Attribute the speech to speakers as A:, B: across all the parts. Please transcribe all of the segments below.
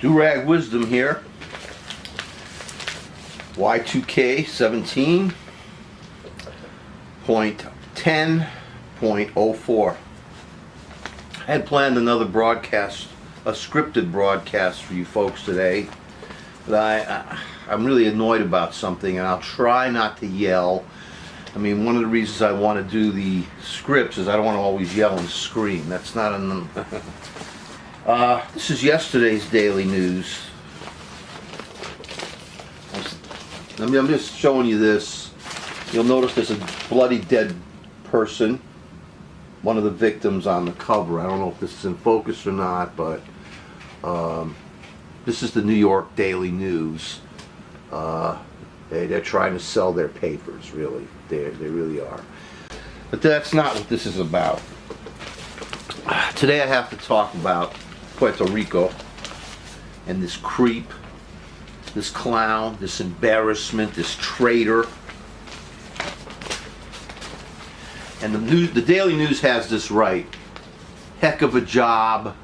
A: Durag Wisdom here. Y2K 17.10.04. I had planned another broadcast, a scripted broadcast for you folks today, but I'm really annoyed about something, and I'll try not to yell. I mean, one of the reasons I want to do the scripts is I don't want to always yell and scream. That's not an... this is yesterday's daily news. I'm just showing you this. You'll notice there's a bloody dead person, one of the victims on the cover. I don't know if this is in focus or not, but this is the New York Daily News. They're trying to sell their papers, really. They really are. But that's not what this is about. Today I have to talk about Puerto Rico and this creep, this clown, this embarrassment, this traitor. And the Daily News has this right. Heck of a job,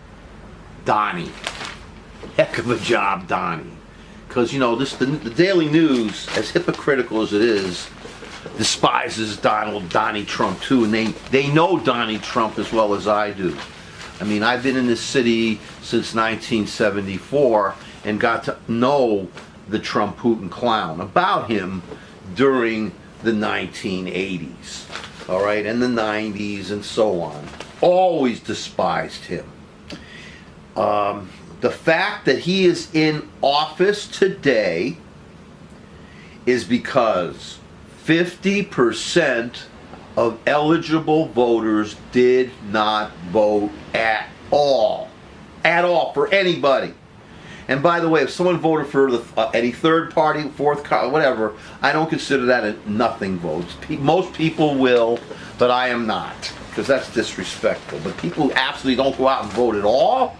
A: Donnie. Heck of a job, Donnie. Because, you know, the Daily News, as hypocritical as it is, despises Donnie Trump too, and they know Donnie Trump as well as I do. I mean, I've been in this city since 1974 and got to know the Trump-Putin clown, about him during the 1980s, all right, and the 90s and so on. Always despised him. The fact that he is in office today is because 50% of eligible voters did not vote at all for anybody. And by the way, if someone voted for any third party, fourth, whatever, I don't consider that a nothing vote. Most people will, but I am not, because that's disrespectful. But people who absolutely don't go out and vote at all,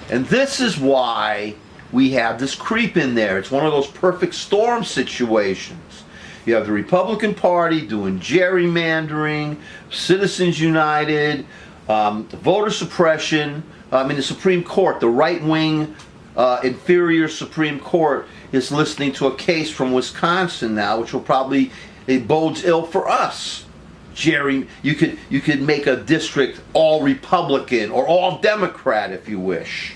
A: and this is why we have this creep in there. It's one of those perfect storm situations. You have the Republican Party doing gerrymandering, Citizens United, voter suppression. The Supreme Court, the right-wing inferior Supreme Court is listening to a case from Wisconsin now, which will probably, it bodes ill for us. You could make a district all Republican or all Democrat if you wish.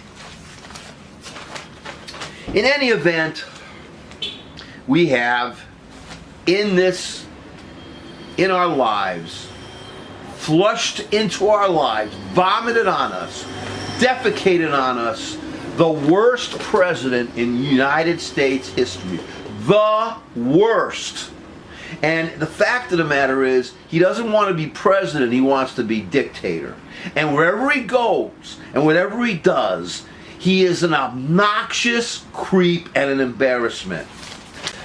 A: In any event, we have in our lives, flushed into our lives, vomited on us, defecated on us, the worst president in United States history. The worst. And the fact of the matter is, he doesn't want to be president, he wants to be dictator. And wherever he goes, and whatever he does, he is an obnoxious creep and an embarrassment.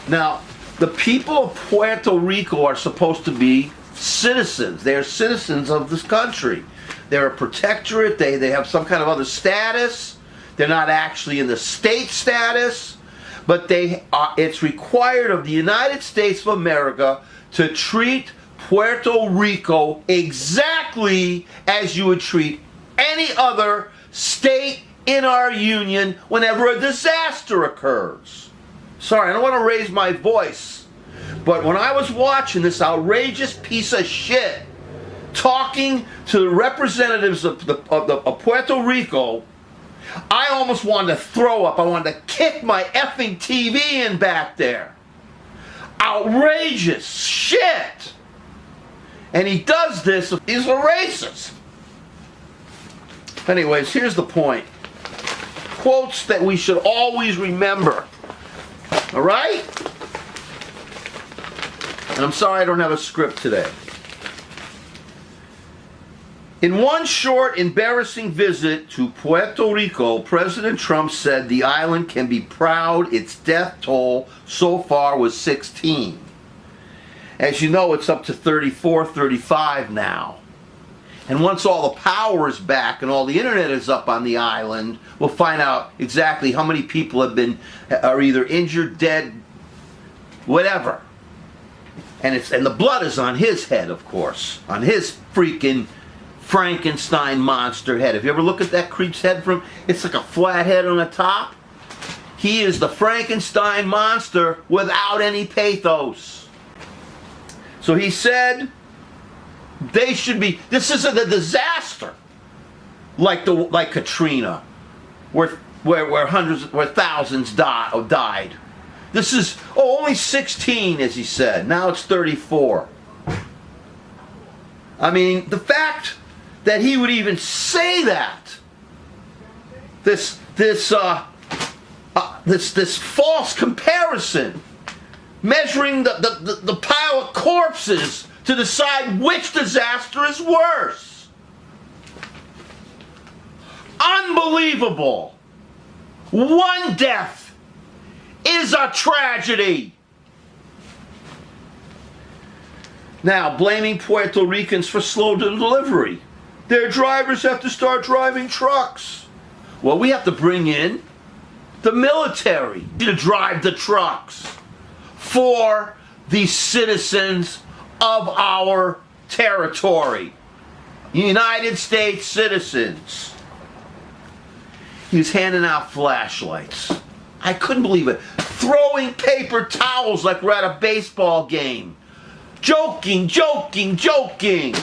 A: Now, the people of Puerto Rico are supposed to be citizens. They are citizens of this country. They're a protectorate. They have some kind of other status. They're not actually in the state status, but it's required of the United States of America to treat Puerto Rico exactly as you would treat any other state in our union whenever a disaster occurs. Sorry, I don't want to raise my voice, but when I was watching this outrageous piece of shit talking to the representatives of Puerto Rico, I almost wanted to throw up. I wanted to kick my effing TV in back there. Outrageous shit. And he does this, he's a racist. Anyways, here's the point. Quotes that we should always remember. All right? And I'm sorry I don't have a script today. In one short, embarrassing visit to Puerto Rico, President Trump said the island can be proud its death toll so far was 16. As you know, it's up to 34, 35 now. And once all the power is back and all the internet is up on the island, we'll find out exactly how many people are either injured, dead, whatever. And the blood is on his head, of course, on his freaking Frankenstein monster head. If you ever look at that creep's head from, it's like a flat head on the top. He is the Frankenstein monster without any pathos. So he said they should be, this isn't a disaster like Katrina, where thousands died. This is only 16, as he said. Now it's 34. I mean, the fact that he would even say that, this false comparison, measuring the pile of corpses to decide which disaster is worse. Unbelievable. One death is a tragedy. Now, blaming Puerto Ricans for slow delivery. Their drivers have to start driving trucks. Well, we have to bring in the military to drive the trucks for the citizens of our territory. United States citizens. He was handing out flashlights. I couldn't believe it. Throwing paper towels like we're at a baseball game. Joking, joking, joking.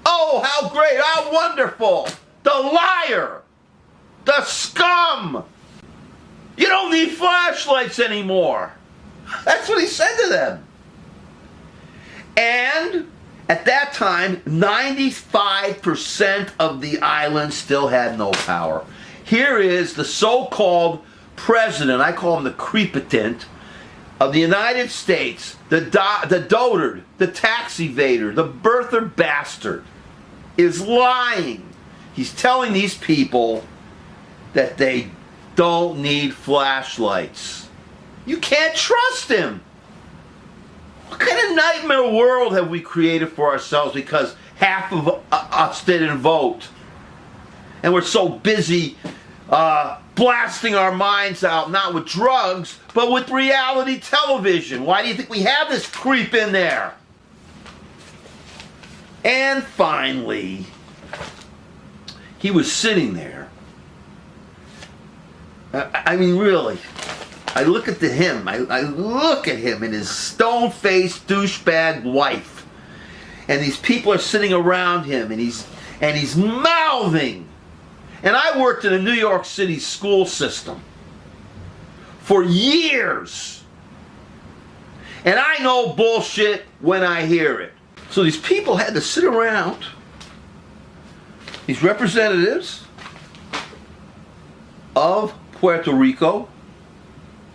A: Oh, how great, how wonderful. The liar. The scum. You don't need flashlights anymore. That's what he said to them. And at that time, 95% of the island still had no power. Here is the so-called president, I call him the creepitant, of the United States, the dotard, the tax evader, the birther bastard, is lying. He's telling these people that they don't need flashlights. You can't trust him. What kind of nightmare world have we created for ourselves because half of us didn't vote? And we're so busy blasting our minds out, not with drugs, but with reality television. Why do you think we have this creep in there? And finally, he was sitting there. I mean, really, I look at him and his stone-faced douchebag wife, and these people are sitting around him, and he's mouthing. And I worked in a New York City school system for years, and I know bullshit when I hear it. So these people had to sit around, these representatives of Puerto Rico,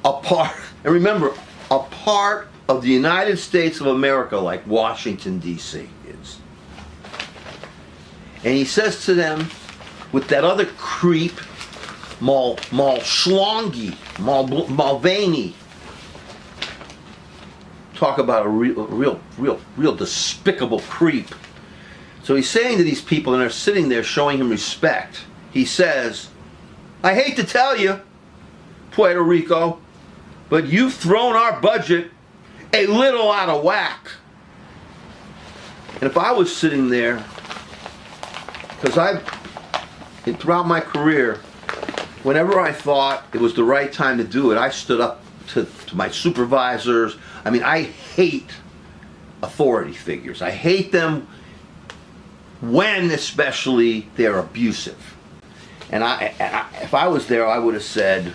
A: and remember, a part of the United States of America like Washington, D.C. is. And he says to them, with that other creep, Mulvaney, talk about a real despicable creep. So he's saying to these people, and they're sitting there showing him respect, he says, I hate to tell you, Puerto Rico, but you've thrown our budget a little out of whack. And if I was sitting there, because throughout my career, whenever I thought it was the right time to do it, I stood up to my supervisors. I mean, I hate authority figures. I hate them when, especially, they're abusive. And if I was there, I would have said,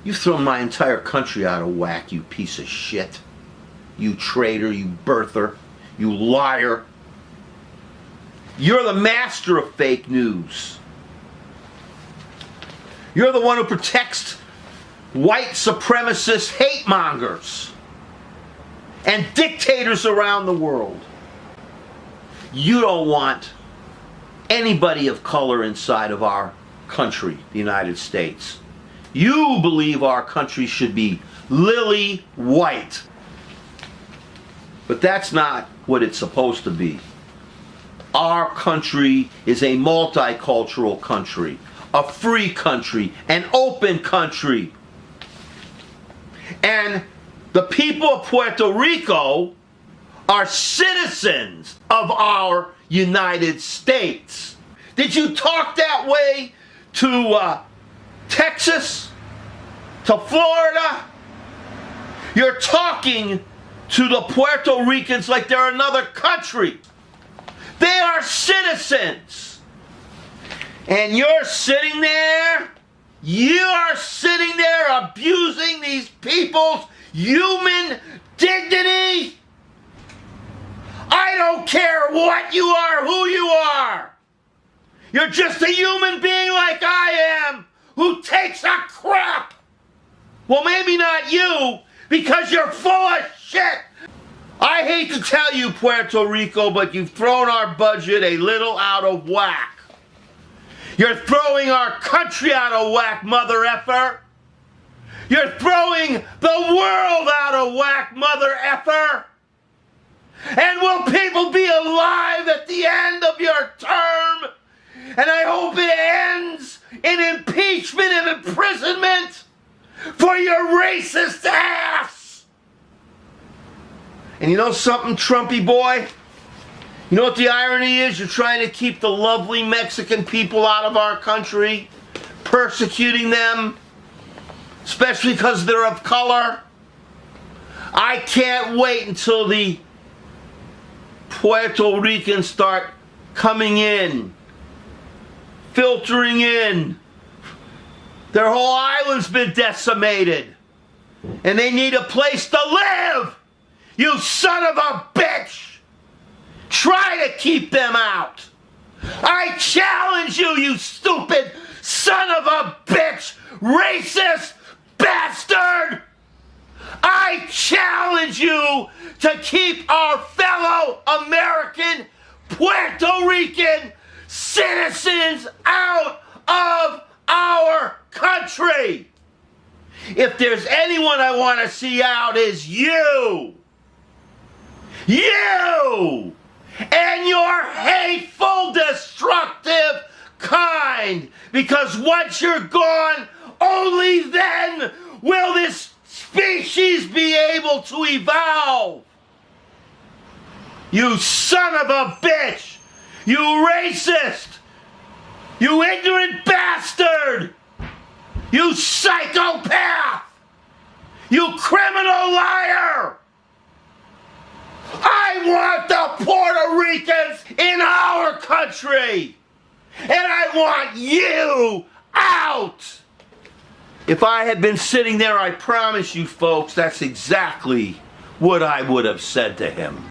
A: you've thrown my entire country out of whack, you piece of shit. You traitor, you birther, you liar. You're the master of fake news. You're the one who protects white supremacist hate mongers and dictators around the world. You don't want anybody of color inside of our country, the United States. You believe our country should be lily white. But that's not what it's supposed to be. Our country is a multicultural country, a free country, an open country. And the people of Puerto Rico are citizens of our United States. Did you talk that way to Texas? To Florida? You're talking to the Puerto Ricans like they're another country. They are citizens. And you're sitting there, you are sitting there abusing these people's human dignity. I don't care what you are, who you are. You're just a human being like I am who takes a crap. Well, maybe not you, because you're full of shit. I hate to tell you, Puerto Rico, but you've thrown our budget a little out of whack. You're throwing our country out of whack, mother effer. You're throwing the world out of whack, mother effer. And will people be alive at the end of your term? And I hope it ends in impeachment and imprisonment for your racist ass. And you know something, Trumpy boy? You know what the irony is? You're trying to keep the lovely Mexican people out of our country, persecuting them, especially because they're of color. I can't wait until the Puerto Ricans start coming in, filtering in. Their whole island's been decimated, and they need a place to live. You son of a bitch! Try to keep them out. I challenge you, you stupid son of a bitch, racist bastard! I challenge you to keep our fellow American Puerto Rican citizens out of our country. If there's anyone I want to see out, is you. You! And your hateful, destructive kind. Because once you're gone, only then will this species be able to evolve. You son of a bitch! You racist! You ignorant bastard! You psychopath! You criminal liar! I want the Puerto Ricans in our country! And I want you out! If I had been sitting there, I promise you folks, that's exactly what I would have said to him.